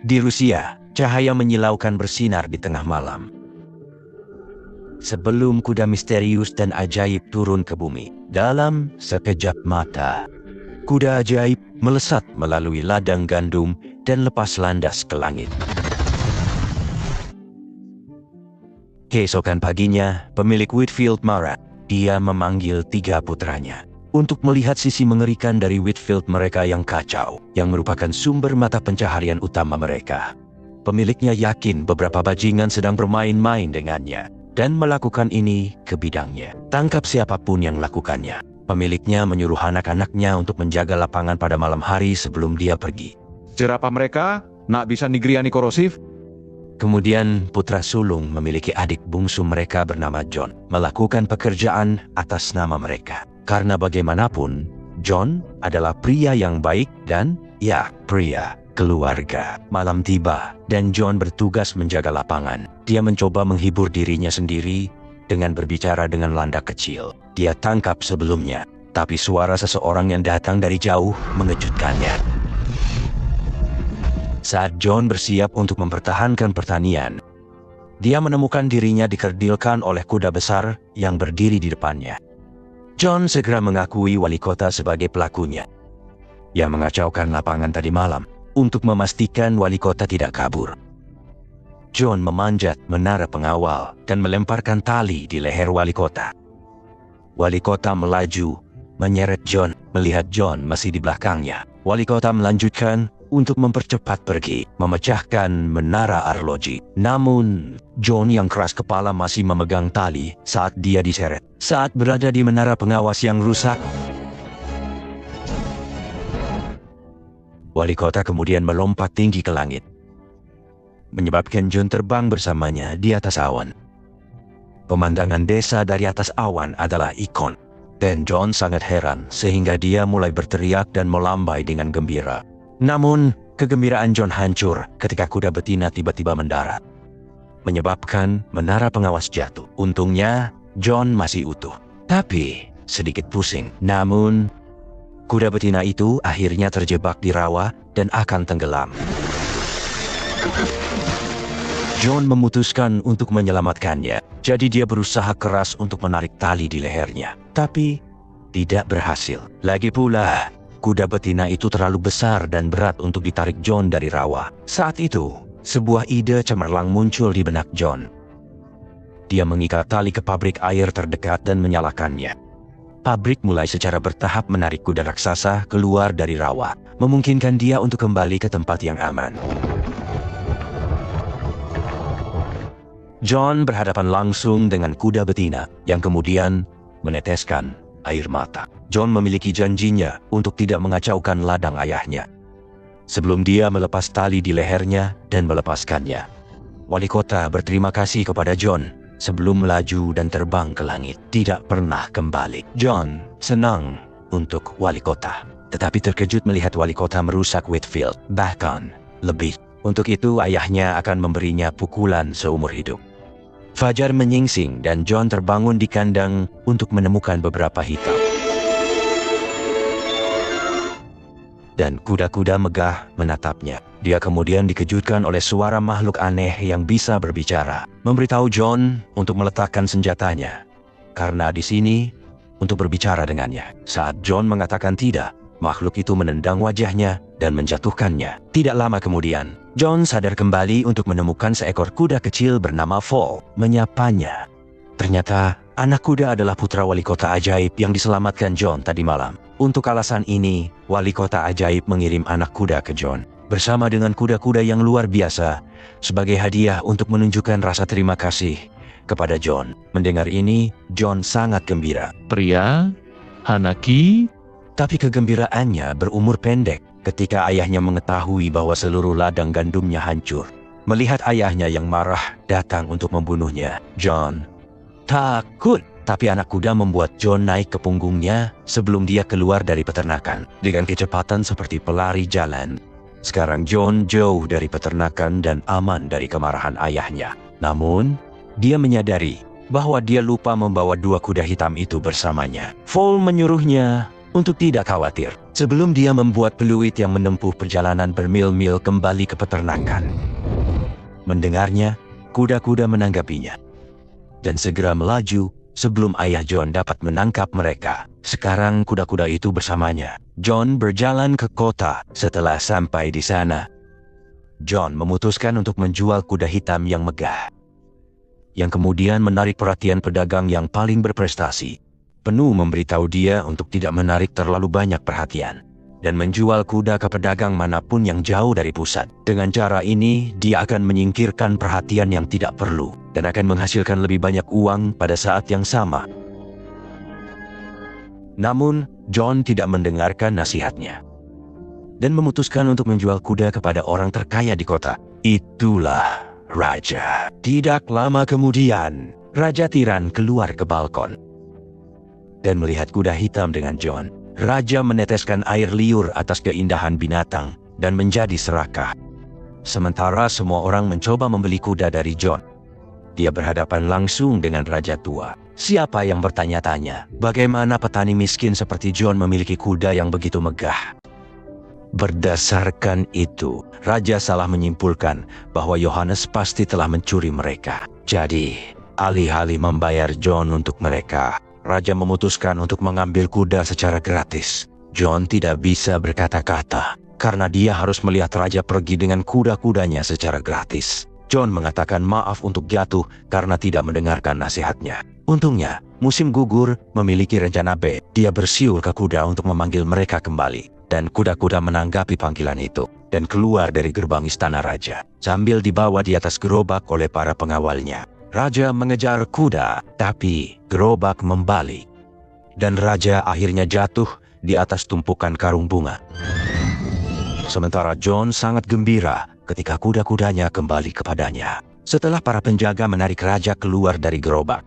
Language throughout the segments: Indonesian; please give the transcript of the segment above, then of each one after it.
Di Rusia, cahaya menyilaukan bersinar di tengah malam. Sebelum kuda misterius dan ajaib turun ke bumi, dalam sekejap mata, kuda ajaib melesat melalui ladang gandum dan lepas landas ke langit. Keesokan paginya, pemilik Whitfield marah. Dia memanggil 3 putranya untuk melihat sisi mengerikan dari Whitfield mereka yang kacau, yang merupakan sumber mata pencaharian utama mereka. Pemiliknya yakin beberapa bajingan sedang bermain-main dengannya dan melakukan ini ke bidangnya. Tangkap siapapun yang lakukannya. Pemiliknya menyuruh anak-anaknya untuk menjaga lapangan pada malam hari sebelum dia pergi. Jerapah mereka nak bisa nigriani korosif? Kemudian putra sulung memiliki adik bungsu mereka bernama John melakukan pekerjaan atas nama mereka. Karena bagaimanapun, John adalah pria yang baik dan, pria keluarga. Malam tiba dan John bertugas menjaga lapangan. Dia mencoba menghibur dirinya sendiri dengan berbicara dengan landak kecil. Dia tangkap sebelumnya, tapi suara seseorang yang datang dari jauh mengejutkannya. Saat John bersiap untuk mempertahankan pertanian, dia menemukan dirinya dikerdilkan oleh kuda besar yang berdiri di depannya. John segera mengakui wali kota sebagai pelakunya. Ia mengacaukan lapangan tadi malam untuk memastikan wali kota tidak kabur. John memanjat menara pengawal dan melemparkan tali di leher wali kota. Wali kota melaju, menyeret John. Melihat John masih di belakangnya, wali kota melanjutkan untuk mempercepat pergi, memecahkan menara arloji. Namun, John yang keras kepala masih memegang tali saat dia diseret. Saat berada di menara pengawas yang rusak, wali kota kemudian melompat tinggi ke langit, menyebabkan John terbang bersamanya di atas awan. Pemandangan desa dari atas awan adalah ikon, dan John sangat heran sehingga dia mulai berteriak dan melambai dengan gembira. Namun, kegembiraan John hancur ketika kuda betina tiba-tiba mendarat, menyebabkan menara pengawas jatuh. Untungnya, John masih utuh, tapi sedikit pusing. Namun, kuda betina itu akhirnya terjebak di rawa dan akan tenggelam. John memutuskan untuk menyelamatkannya, jadi dia berusaha keras untuk menarik tali di lehernya, tapi tidak berhasil. Lagi pula, kuda betina itu terlalu besar dan berat untuk ditarik John dari rawa. Saat itu, sebuah ide cemerlang muncul di benak John. Dia mengikat tali ke pabrik air terdekat dan menyalakannya. Pabrik mulai secara bertahap menarik kuda raksasa keluar dari rawa, memungkinkan dia untuk kembali ke tempat yang aman. John berhadapan langsung dengan kuda betina yang kemudian meneteskan air mata. John memiliki janjinya untuk tidak mengacaukan ladang ayahnya. Sebelum dia melepas tali di lehernya dan melepaskannya, wali kota berterima kasih kepada John sebelum melaju dan terbang ke langit, tidak pernah kembali. John senang untuk wali kota, tetapi terkejut melihat wali kota merusak Whitfield, bahkan lebih. Untuk itu ayahnya akan memberinya pukulan seumur hidup. Fajar menyingsing dan John terbangun di kandang untuk menemukan beberapa hitam. Dan kuda-kuda megah menatapnya. Dia kemudian dikejutkan oleh suara makhluk aneh yang bisa berbicara, memberitahu John untuk meletakkan senjatanya, karena di sini untuk berbicara dengannya. Saat John mengatakan tidak, makhluk itu menendang wajahnya dan menjatuhkannya. Tidak lama kemudian, John sadar kembali untuk menemukan seekor kuda kecil bernama Fall menyapanya. Ternyata, anak kuda adalah putra wali kota ajaib yang diselamatkan John tadi malam. Untuk alasan ini, wali kota ajaib mengirim anak kuda ke John, bersama dengan kuda-kuda yang luar biasa, sebagai hadiah untuk menunjukkan rasa terima kasih kepada John. Mendengar ini, John sangat gembira. Pria? Hanaki? Tapi kegembiraannya berumur pendek ketika ayahnya mengetahui bahwa seluruh ladang gandumnya hancur. Melihat ayahnya yang marah datang untuk membunuhnya, John takut. Tapi anak kuda membuat John naik ke punggungnya sebelum dia keluar dari peternakan dengan kecepatan seperti pelari jalan. Sekarang John jauh dari peternakan dan aman dari kemarahan ayahnya. Namun, dia menyadari bahwa dia lupa membawa 2 kuda hitam itu bersamanya. Fall menyuruhnya untuk tidak khawatir. sebelum dia membuat peluit yang menempuh perjalanan bermil-mil kembali ke peternakan. Mendengarnya, kuda-kuda menanggapinya dan segera melaju sebelum ayah John dapat menangkap mereka. Sekarang kuda-kuda itu bersamanya. John berjalan ke kota. Setelah sampai di sana, John memutuskan untuk menjual kuda hitam yang megah, yang kemudian menarik perhatian pedagang yang paling berprestasi. Penuh memberitahu dia untuk tidak menarik terlalu banyak perhatian dan menjual kuda ke pedagang manapun yang jauh dari pusat. Dengan cara ini, dia akan menyingkirkan perhatian yang tidak perlu dan akan menghasilkan lebih banyak uang pada saat yang sama. Namun, John tidak mendengarkan nasihatnya dan memutuskan untuk menjual kuda kepada orang terkaya di kota. Itulah Raja. Tidak lama kemudian, Raja Tiran keluar ke balkon dan melihat kuda hitam dengan John. Raja meneteskan air liur atas keindahan binatang dan menjadi serakah. Sementara semua orang mencoba membeli kuda dari John, dia berhadapan langsung dengan Raja tua. Siapa yang bertanya-tanya, bagaimana petani miskin seperti John memiliki kuda yang begitu megah? Berdasarkan itu, Raja salah menyimpulkan bahwa Yohanes pasti telah mencuri mereka. Jadi, alih-alih membayar John untuk mereka, Raja memutuskan untuk mengambil kuda secara gratis. John tidak bisa berkata-kata karena dia harus melihat Raja pergi dengan kuda-kudanya secara gratis. John mengatakan maaf untuk jatuh karena tidak mendengarkan nasihatnya. Untungnya, musim gugur memiliki rencana B. Dia bersiul ke kuda untuk memanggil mereka kembali, dan kuda-kuda menanggapi panggilan itu dan keluar dari gerbang istana Raja sambil dibawa di atas gerobak oleh para pengawalnya. Raja mengejar kuda, tapi gerobak membalik dan Raja akhirnya jatuh di atas tumpukan karung bunga. Sementara John sangat gembira ketika kuda-kudanya kembali kepadanya. Setelah para penjaga menarik Raja keluar dari gerobak,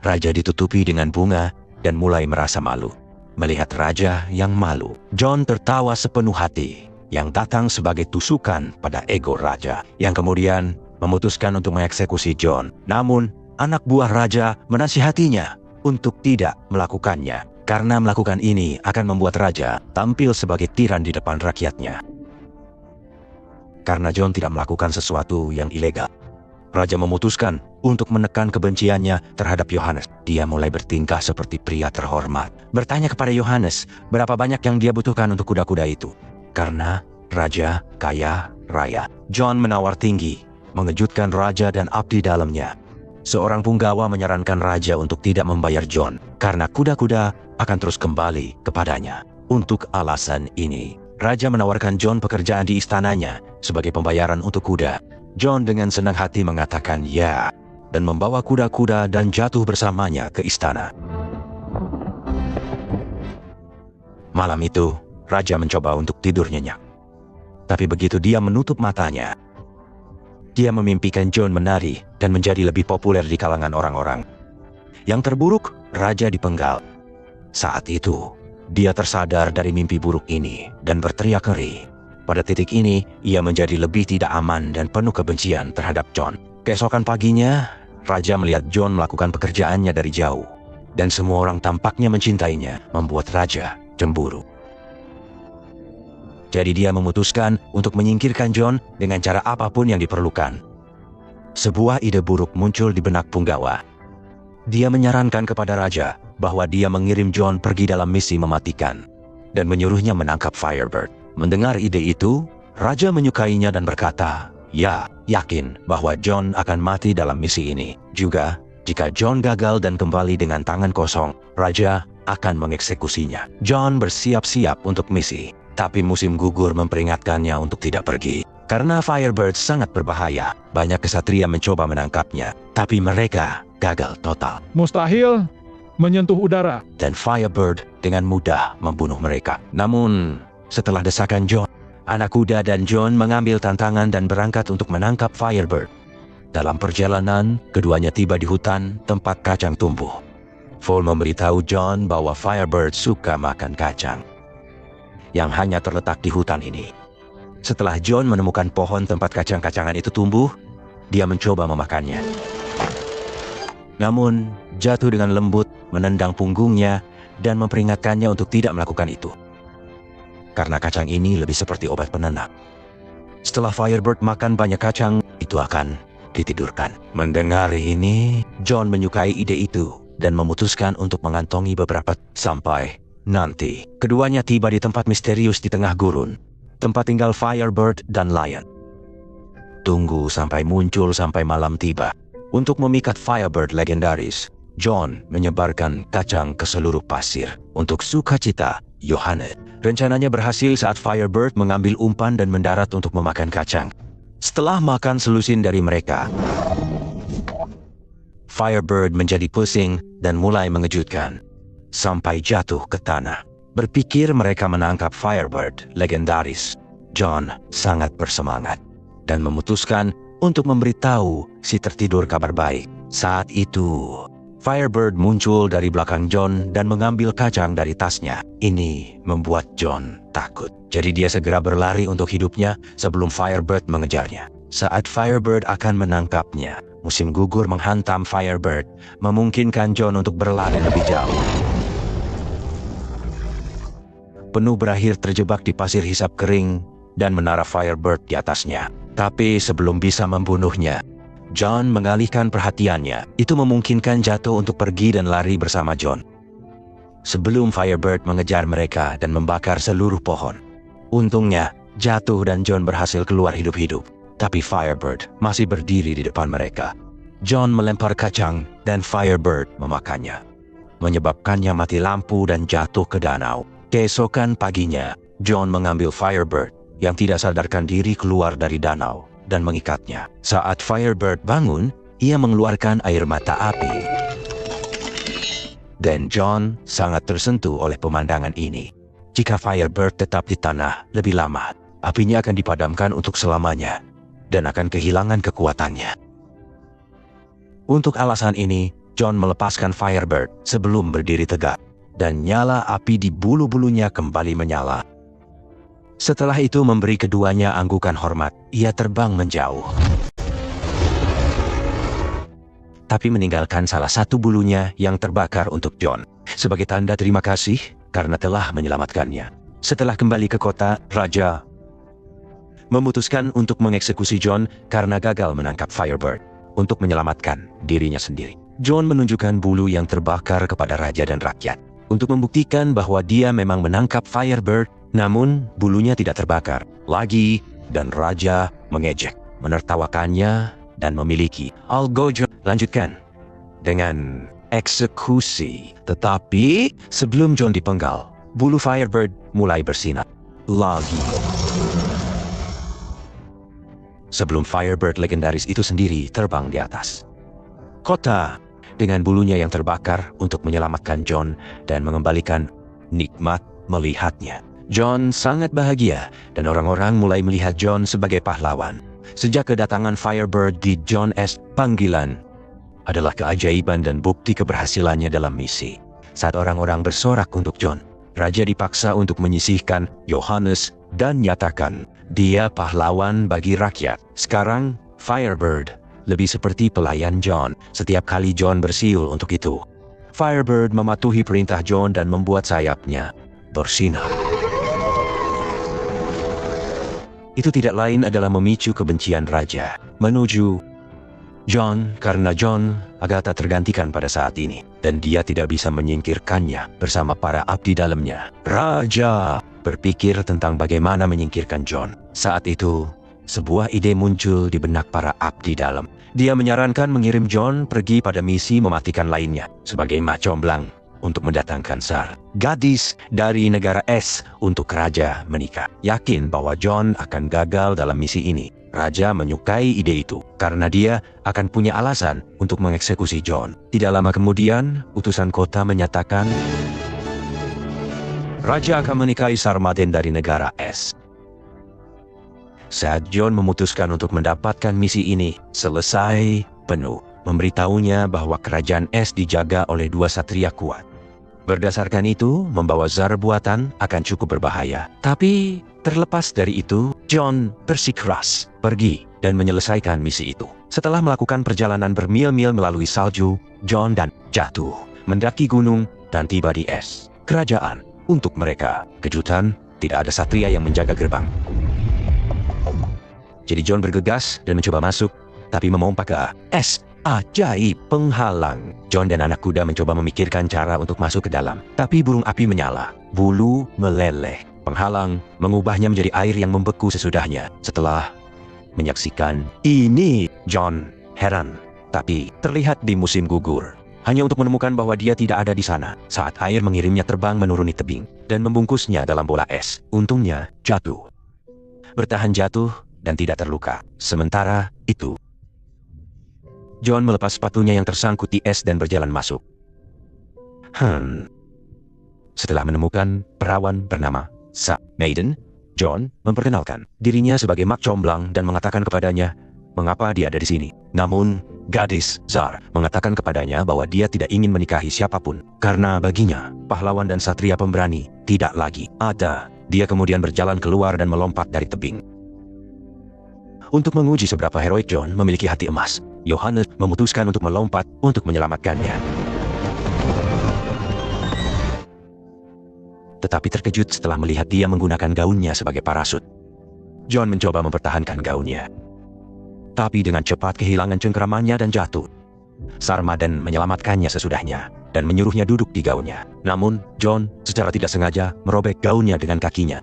Raja ditutupi dengan bunga dan mulai merasa malu. Melihat Raja yang malu, John tertawa sepenuh hati yang datang sebagai tusukan pada ego Raja, yang kemudian memutuskan untuk mengeksekusi John. Namun, anak buah Raja menasihatinya untuk tidak melakukannya, karena melakukan ini akan membuat Raja tampil sebagai tiran di depan rakyatnya. Karena John tidak melakukan sesuatu yang ilegal, Raja memutuskan untuk menekan kebenciannya terhadap Yohanes. Dia mulai bertingkah seperti pria terhormat, bertanya kepada Yohanes berapa banyak yang dia butuhkan untuk kuda-kuda itu. Karena Raja kaya raya, John menawar tinggi, mengejutkan Raja dan abdi dalamnya. Seorang punggawa menyarankan Raja untuk tidak membayar John karena kuda-kuda akan terus kembali kepadanya. Untuk alasan ini, Raja menawarkan John pekerjaan di istananya sebagai pembayaran untuk kuda. John dengan senang hati mengatakan ya dan membawa kuda-kuda dan jatuh bersamanya ke istana. Malam itu, Raja mencoba untuk tidur nyenyak. Tapi begitu dia menutup matanya, dia memimpikan John menari dan menjadi lebih populer di kalangan orang-orang. Yang terburuk, Raja dipenggal. Saat itu, dia tersadar dari mimpi buruk ini dan berteriak ngeri. Pada titik ini, ia menjadi lebih tidak aman dan penuh kebencian terhadap John. Keesokan paginya, Raja melihat John melakukan pekerjaannya dari jauh, dan semua orang tampaknya mencintainya, membuat Raja cemburu. Jadi dia memutuskan untuk menyingkirkan John dengan cara apapun yang diperlukan. Sebuah ide buruk muncul di benak punggawa. Dia menyarankan kepada Raja bahwa dia mengirim John pergi dalam misi mematikan dan menyuruhnya menangkap Firebird. Mendengar ide itu, Raja menyukainya dan berkata, ya, yakin bahwa John akan mati dalam misi ini. Juga, jika John gagal dan kembali dengan tangan kosong, Raja akan mengeksekusinya. John bersiap-siap untuk misi. Tapi musim gugur memperingatkannya untuk tidak pergi. Karena Firebird sangat berbahaya, banyak kesatria mencoba menangkapnya, tapi mereka gagal total. Mustahil menyentuh udara. Dan Firebird dengan mudah membunuh mereka. Namun, setelah desakan John, anak kuda dan John mengambil tantangan dan berangkat untuk menangkap Firebird. Dalam perjalanan, keduanya tiba di hutan tempat kacang tumbuh. Foal memberitahu John bahwa Firebird suka makan kacang yang hanya terletak di hutan ini. Setelah John menemukan pohon tempat kacang-kacangan itu tumbuh, dia mencoba memakannya. Namun, jatuh dengan lembut, menendang punggungnya, dan memperingatkannya untuk tidak melakukan itu. karena kacang ini lebih seperti obat penenang. Setelah Firebird makan banyak kacang, itu akan ditidurkan. Mendengar ini, John menyukai ide itu dan memutuskan untuk mengantongi beberapa sampai nanti. Keduanya tiba di tempat misterius di tengah gurun, tempat tinggal Firebird dan Lion. Tunggu sampai muncul sampai malam tiba. Untuk memikat Firebird legendaris, John menyebarkan kacang ke seluruh pasir untuk sukacita Johannes. Rencananya berhasil saat Firebird mengambil umpan dan mendarat untuk memakan kacang. Setelah makan selusin dari mereka, Firebird menjadi pusing dan mulai mengejutkan sampai jatuh ke tanah. Berpikir mereka menangkap Firebird legendaris, John sangat bersemangat dan memutuskan untuk memberitahu si tertidur kabar baik. Saat itu, Firebird muncul dari belakang John dan mengambil kacang dari tasnya. Ini membuat John takut. Jadi dia segera berlari untuk hidupnya sebelum Firebird mengejarnya. Saat Firebird akan menangkapnya, musim gugur menghantam Firebird, memungkinkan John untuk berlari lebih jauh. Penuh berakhir terjebak di pasir hisap kering dan menara Firebird di atasnya. Tapi sebelum bisa membunuhnya, John mengalihkan perhatiannya. Itu memungkinkan jatuh untuk pergi dan lari bersama John. Sebelum Firebird mengejar mereka dan membakar seluruh pohon. Untungnya, jatuh dan John berhasil keluar hidup-hidup. Tapi Firebird masih berdiri di depan mereka. John melempar kacang dan Firebird memakannya, menyebabkannya mati lampu dan jatuh ke danau. Keesokan paginya, John mengambil Firebird yang tidak sadarkan diri keluar dari danau dan mengikatnya. Saat Firebird bangun, ia mengeluarkan air mata api. Dan John sangat tersentuh oleh pemandangan ini. Jika Firebird tetap di tanah lebih lama, apinya akan dipadamkan untuk selamanya dan akan kehilangan kekuatannya. Untuk alasan ini, John melepaskan Firebird sebelum berdiri tegak, dan nyala api di bulu-bulunya kembali menyala. Setelah itu memberi keduanya anggukan hormat, ia terbang menjauh. Tapi meninggalkan salah satu bulunya yang terbakar untuk John, sebagai tanda terima kasih karena telah menyelamatkannya. Setelah kembali ke kota, Raja memutuskan untuk mengeksekusi John karena gagal menangkap Firebird untuk menyelamatkan dirinya sendiri. John menunjukkan bulu yang terbakar kepada Raja dan rakyat untuk membuktikan bahwa dia memang menangkap Firebird. Namun, bulunya tidak terbakar lagi dan Raja mengejek, menertawakannya, dan memiliki Algojo lanjutkan dengan eksekusi. Tetapi, sebelum John dipenggal, bulu Firebird mulai bersinar lagi. Sebelum Firebird legendaris itu sendiri terbang di atas kota dengan bulunya yang terbakar untuk menyelamatkan John dan mengembalikan nikmat melihatnya. John sangat bahagia dan orang-orang mulai melihat John sebagai pahlawan. Sejak kedatangan Firebird di John S. panggilan adalah keajaiban dan bukti keberhasilannya dalam misi. Saat orang-orang bersorak untuk John, Raja dipaksa untuk menyisihkan Johannes dan nyatakan dia pahlawan bagi rakyat. Sekarang, Firebird lebih seperti pelayan John. Setiap kali John bersiul untuk itu, Firebird mematuhi perintah John dan membuat sayapnya bersinar. Itu tidak lain adalah memicu kebencian Raja menuju John karena John agak tak tergantikan pada saat ini dan dia tidak bisa menyingkirkannya bersama para abdi dalamnya. Raja berpikir tentang bagaimana menyingkirkan John. Saat itu, sebuah ide muncul di benak para abdi dalam. Dia menyarankan mengirim John pergi pada misi mematikan lainnya sebagai macomblang untuk mendatangkan gadis dari negara S untuk Raja menikah. Yakin bahwa John akan gagal dalam misi ini, Raja menyukai ide itu karena dia akan punya alasan untuk mengeksekusi John. Tidak lama kemudian, utusan kota menyatakan Raja akan menikahi Sarmaden dari negara S. Saat John memutuskan untuk mendapatkan misi ini selesai penuh, memberitahunya bahwa kerajaan Es dijaga oleh dua satria kuat. Berdasarkan itu, membawa zar buatan akan cukup berbahaya. Tapi, terlepas dari itu, John bersikeras pergi dan menyelesaikan misi itu. Setelah melakukan perjalanan bermil-mil melalui salju, John dan jatuh, mendaki gunung, dan tiba di Es. Kerajaan. Untuk mereka, kejutan tidak ada satria yang menjaga gerbang. Jadi John bergegas dan mencoba masuk, tapi memompak ke es. Ajaib penghalang. John dan anak kuda mencoba memikirkan cara untuk masuk ke dalam. Tapi burung api menyala. Bulu meleleh. Penghalang mengubahnya menjadi air yang membeku sesudahnya. Setelah menyaksikan ini, John heran. Tapi terlihat di musim gugur. Hanya untuk menemukan bahwa dia tidak ada di sana. Saat air mengirimnya terbang menuruni tebing. Dan membungkusnya dalam bola es. Untungnya jatuh. Bertahan jatuh dan tidak terluka. Sementara itu, John melepas sepatunya yang tersangkut di es dan berjalan masuk. Setelah menemukan perawan bernama Zar Maiden, John memperkenalkan dirinya sebagai mak comblang dan mengatakan kepadanya mengapa dia ada di sini. Namun, gadis Zar mengatakan kepadanya bahwa dia tidak ingin menikahi siapapun karena baginya, pahlawan dan satria pemberani tidak lagi ada. Dia kemudian berjalan keluar dan melompat dari tebing. Untuk menguji seberapa heroik John memiliki hati emas, Yohanes memutuskan untuk melompat untuk menyelamatkannya. Tetapi terkejut setelah melihat dia menggunakan gaunnya sebagai parasut. John mencoba mempertahankan gaunnya. Tapi dengan cepat kehilangan cengkeramannya dan jatuh. Sarmaden menyelamatkannya sesudahnya dan menyuruhnya duduk di gaunnya. Namun, John secara tidak sengaja merobek gaunnya dengan kakinya,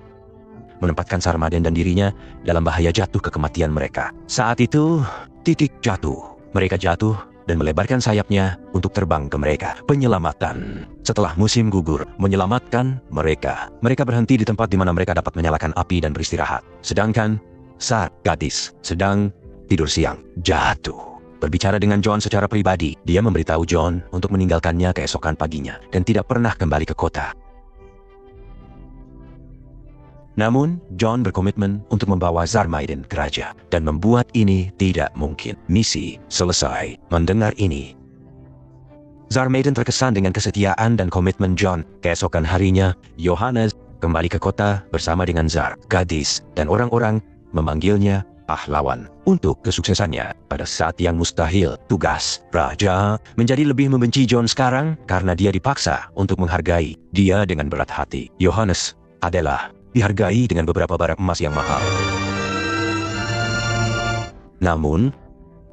menempatkan Sarmaden dan dirinya dalam bahaya jatuh ke kematian mereka. Saat itu, titik jatuh. Mereka jatuh dan melebarkan sayapnya untuk terbang ke mereka. Penyelamatan. Setelah musim gugur, menyelamatkan mereka. Mereka berhenti di tempat di mana mereka dapat menyalakan api dan beristirahat. Sedangkan Zar, gadis, sedang tidur siang, jatuh. Berbicara dengan John secara pribadi, dia memberitahu John untuk meninggalkannya keesokan paginya dan tidak pernah kembali ke kota. Namun, John berkomitmen untuk membawa Zar Maiden ke raja dan membuat ini tidak mungkin. Misi selesai. Mendengar ini, Zar Maiden terkesan dengan kesetiaan dan komitmen John. Keesokan harinya, Yohanes kembali ke kota bersama dengan Zar, gadis, dan orang-orang memanggilnya pahlawan. Untuk kesuksesannya, pada saat yang mustahil, tugas raja menjadi lebih membenci John sekarang karena dia dipaksa untuk menghargai dia dengan berat hati. Yohanes adalah dihargai dengan beberapa barang emas yang mahal. Namun,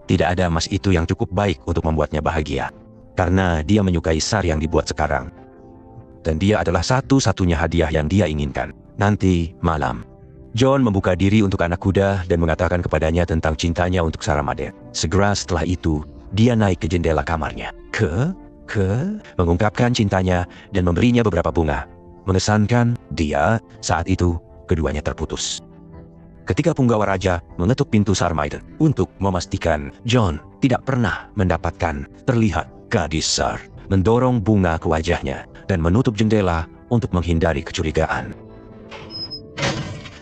tidak ada emas itu yang cukup baik untuk membuatnya bahagia. Karena dia menyukai sar yang dibuat sekarang. Dan dia adalah satu-satunya hadiah yang dia inginkan. Nanti malam, John membuka diri untuk anak kuda dan mengatakan kepadanya tentang cintanya untuk Sarmaden. Segera setelah itu, dia naik ke jendela kamarnya. Mengungkapkan cintanya dan memberinya beberapa bunga. Mengesankan dia, saat itu, keduanya terputus. Ketika punggawa raja mengetuk pintu Sarmaiden untuk memastikan John tidak pernah mendapatkan, terlihat gadis Zar mendorong bunga ke wajahnya dan menutup jendela untuk menghindari kecurigaan.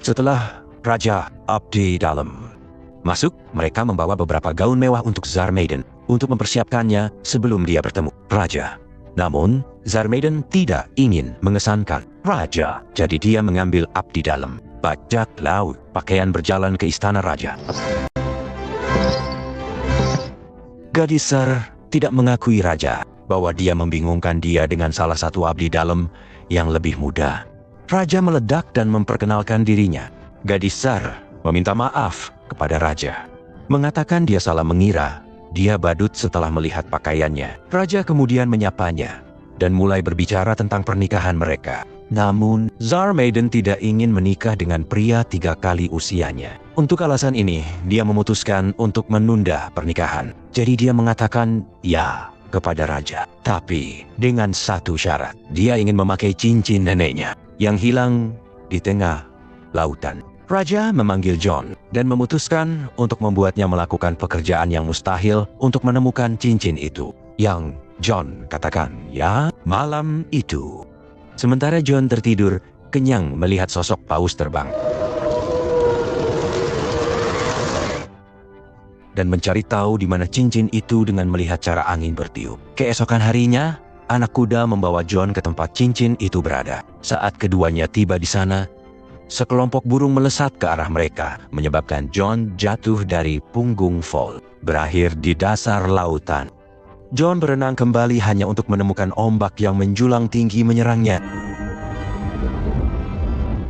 Setelah raja abdi dalam masuk, mereka membawa beberapa gaun mewah untuk Zar Maiden untuk mempersiapkannya sebelum dia bertemu raja. Namun, Zar Maiden tidak ingin mengesankan raja, jadi dia mengambil abdi dalam, bajak laut, pakaian berjalan ke istana raja. Gadis Zar tidak mengakui raja bahwa dia membingungkan dia dengan salah satu abdi dalam yang lebih muda. Raja meledak dan memperkenalkan dirinya. Gadis Zar meminta maaf kepada raja, mengatakan dia salah mengira dia badut setelah melihat pakaiannya. Raja kemudian menyapanya dan mulai berbicara tentang pernikahan mereka. Namun, Zar Maiden tidak ingin menikah dengan pria 3 kali usianya. Untuk alasan ini, dia memutuskan untuk menunda pernikahan. Jadi dia mengatakan ya kepada raja. Tapi, dengan satu syarat. Dia ingin memakai cincin neneknya yang hilang di tengah lautan. Raja memanggil John dan memutuskan untuk membuatnya melakukan pekerjaan yang mustahil untuk menemukan cincin itu. Yang John katakan, ya, malam itu. Sementara John tertidur, kenyang melihat sosok paus terbang. Dan mencari tahu di mana cincin itu dengan melihat cara angin bertiup. Keesokan harinya, anak kuda membawa John ke tempat cincin itu berada. Saat keduanya tiba di sana, sekelompok burung melesat ke arah mereka, menyebabkan John jatuh dari punggung Fall, berakhir di dasar lautan. John berenang kembali hanya untuk menemukan ombak yang menjulang tinggi menyerangnya.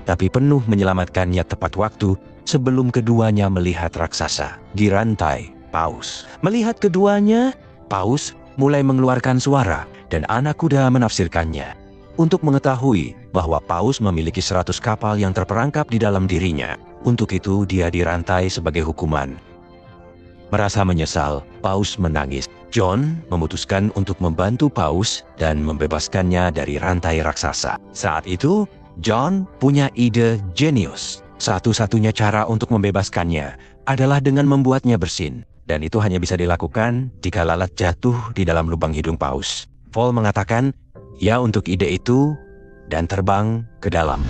tapi penuh menyelamatkannya tepat waktu sebelum keduanya melihat raksasa di rantai paus. Melihat keduanya, paus mulai mengeluarkan suara dan anak kuda menafsirkannya. Untuk mengetahui bahwa paus memiliki 100 kapal yang terperangkap di dalam dirinya. Untuk itu dia dirantai sebagai hukuman. Merasa menyesal, paus menangis. John memutuskan untuk membantu paus dan membebaskannya dari rantai raksasa. Saat itu, John punya ide jenius. Satu-satunya cara untuk membebaskannya adalah dengan membuatnya bersin. Dan itu hanya bisa dilakukan jika lalat jatuh di dalam lubang hidung paus. Paul mengatakan, ya untuk ide itu, dan terbang ke dalam.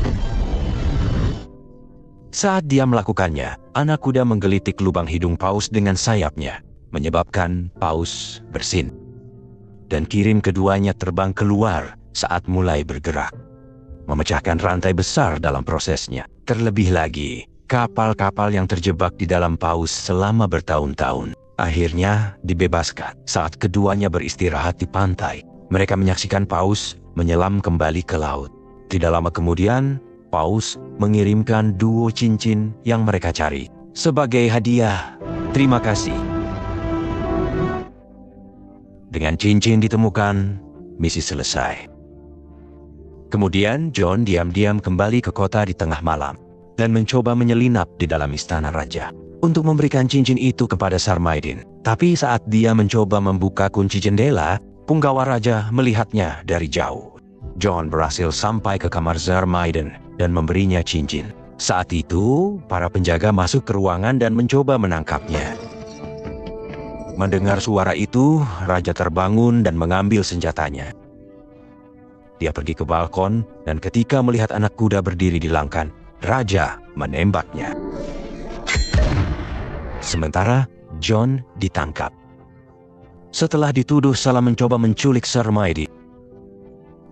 Saat dia melakukannya, anak kuda menggelitik lubang hidung paus dengan sayapnya, menyebabkan paus bersin. Dan kirim keduanya terbang keluar saat mulai bergerak, memecahkan rantai besar dalam prosesnya. Terlebih lagi, kapal-kapal yang terjebak di dalam paus selama bertahun-tahun akhirnya dibebaskan saat keduanya beristirahat di pantai. Mereka menyaksikan paus menyelam kembali ke laut. Tidak lama kemudian, paus mengirimkan duo cincin yang mereka cari sebagai hadiah. Terima kasih. Dengan cincin ditemukan, misi selesai. Kemudian John diam-diam kembali ke kota di tengah malam dan mencoba menyelinap di dalam istana raja untuk memberikan cincin itu kepada Sarmaidin. Tapi saat dia mencoba membuka kunci jendela, punggawa raja melihatnya dari jauh. John berhasil sampai ke kamar Sarmaidin dan memberinya cincin. Saat itu, para penjaga masuk ke ruangan dan mencoba menangkapnya. Mendengar suara itu, raja terbangun dan mengambil senjatanya. Dia pergi ke balkon dan ketika melihat anak kuda berdiri di langkan, raja menembaknya. Sementara John ditangkap. Setelah dituduh salah mencoba menculik Sarmaidin.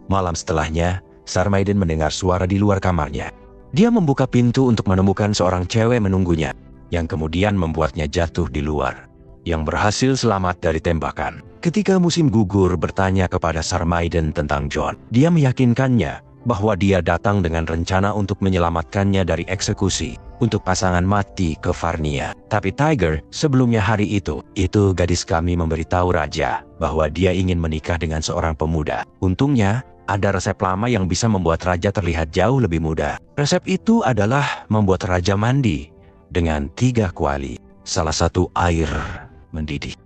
Malam setelahnya, Sarmaidin mendengar suara di luar kamarnya. Dia membuka pintu untuk menemukan seorang cewek menunggunya, yang kemudian membuatnya jatuh di luar, yang berhasil selamat dari tembakan. Ketika musim gugur bertanya kepada Sarmaidin tentang John, dia meyakinkannya bahwa dia datang dengan rencana untuk menyelamatkannya dari eksekusi untuk pasangan mati ke Varnia. Tapi Tiger, sebelumnya hari itu gadis kami memberitahu raja bahwa dia ingin menikah dengan seorang pemuda. Untungnya, ada resep lama yang bisa membuat raja terlihat jauh lebih muda. Resep itu adalah membuat raja mandi dengan 3 kuali. Salah satu air mendidih,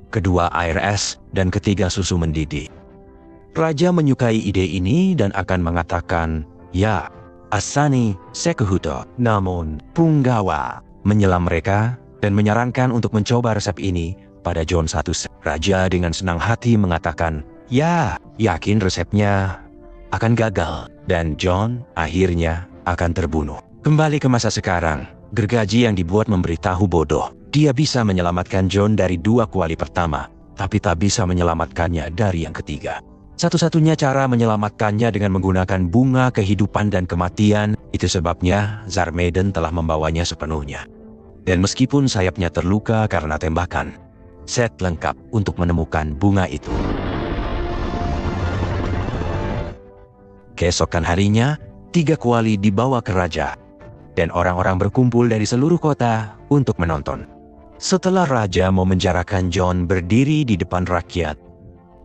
kedua air es, dan ketiga susu mendidih. Raja menyukai ide ini dan akan mengatakan, ya, asani sekuhuto. Namun, punggawa menyelam mereka dan menyarankan untuk mencoba resep ini pada John I. Raja dengan senang hati mengatakan, ya, yakin resepnya akan gagal dan John akhirnya akan terbunuh. Kembali ke masa sekarang, gergaji yang dibuat memberitahu bodoh. Dia bisa menyelamatkan John dari 2 kuali pertama, tapi tak bisa menyelamatkannya dari yang ketiga. Satu-satunya cara menyelamatkannya dengan menggunakan bunga kehidupan dan kematian. Itu sebabnya Sarmaidin telah membawanya sepenuhnya. Dan meskipun sayapnya terluka karena tembakan, set lengkap untuk menemukan bunga itu. Keesokan harinya, 3 kuali dibawa ke raja, dan orang-orang berkumpul dari seluruh kota untuk menonton. Setelah raja memenjarakan John berdiri di depan rakyat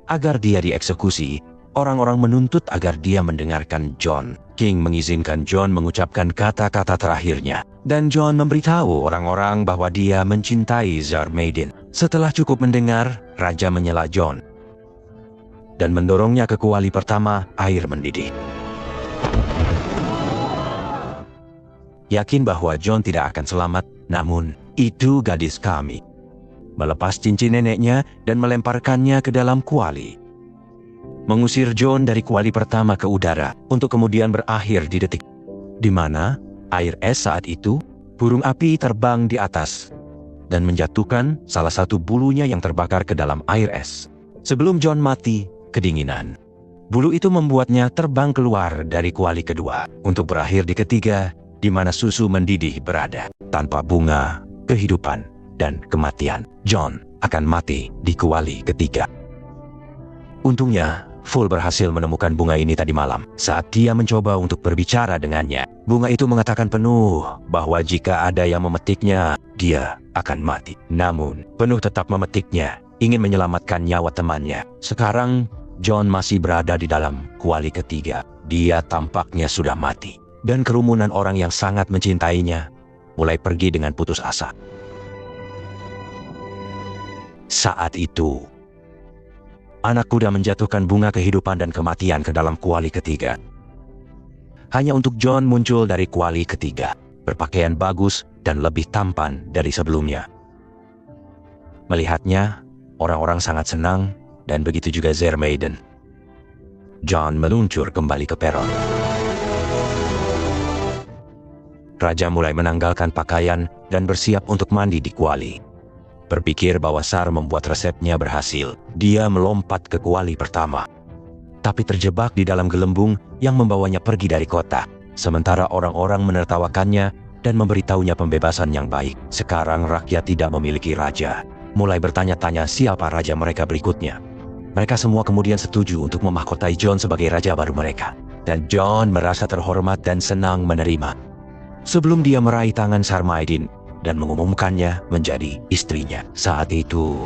agar dia dieksekusi, orang-orang menuntut agar dia mendengarkan John. King mengizinkan John mengucapkan kata-kata terakhirnya, dan John memberitahu orang-orang bahwa dia mencintai Sarmaidin. Setelah cukup mendengar, raja menyela John dan mendorongnya ke kuali pertama, air mendidih. Yakin bahwa John tidak akan selamat, namun itu gadis kami. Melepas cincin neneknya dan melemparkannya ke dalam kuali. Mengusir John dari kuali pertama ke udara, untuk kemudian berakhir di detik di mana air es saat itu, burung api terbang di atas dan menjatuhkan salah satu bulunya yang terbakar ke dalam air es. Sebelum John mati kedinginan, bulu itu membuatnya terbang keluar dari kuali kedua, untuk berakhir di ketiga, di mana susu mendidih berada. Tanpa bunga kehidupan dan kematian, John akan mati di kuali ketiga. Untungnya, Full berhasil menemukan bunga ini tadi malam. Saat dia mencoba untuk berbicara dengannya, bunga itu mengatakan penuh bahwa jika ada yang memetiknya, dia akan mati. Namun, penuh tetap memetiknya, ingin menyelamatkan nyawa temannya. Sekarang, John masih berada di dalam kuali ketiga. Dia tampaknya sudah mati. Dan kerumunan orang yang sangat mencintainya mulai pergi dengan putus asa. Saat itu, anak kuda menjatuhkan bunga kehidupan dan kematian ke dalam kuali ketiga. Hanya untuk John muncul dari kuali ketiga, berpakaian bagus dan lebih tampan dari sebelumnya. Melihatnya, orang-orang sangat senang dan begitu juga Zermaiden. John meluncur kembali ke peron. Raja mulai menanggalkan pakaian dan bersiap untuk mandi di kuali. Berpikir bahwa Sar membuat resepnya berhasil, dia melompat ke kuali pertama. Tapi terjebak di dalam gelembung yang membawanya pergi dari kota. Sementara orang-orang menertawakannya dan memberitahunya pembebasan yang baik. Sekarang rakyat tidak memiliki raja. Mulai bertanya-tanya siapa raja mereka berikutnya. Mereka semua kemudian setuju untuk memahkotai John sebagai raja baru mereka. Dan John merasa terhormat dan senang menerima. Sebelum dia meraih tangan Sarmaidin dan mengumumkannya menjadi istrinya. Saat itu,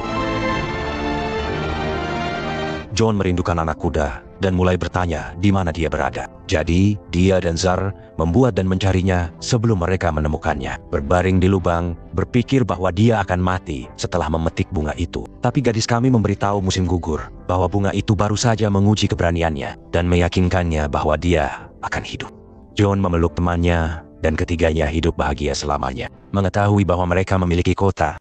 John merindukan anak kuda dan mulai bertanya di mana dia berada. Jadi, dia dan Zar membuat dan mencarinya sebelum mereka menemukannya. Berbaring di lubang, berpikir bahwa dia akan mati setelah memetik bunga itu. Tapi gadis kami memberitahu musim gugur bahwa bunga itu baru saja menguji keberaniannya dan meyakinkannya bahwa dia akan hidup. John memeluk temannya dan ketiganya hidup bahagia selamanya. Mengetahui bahwa mereka memiliki kota,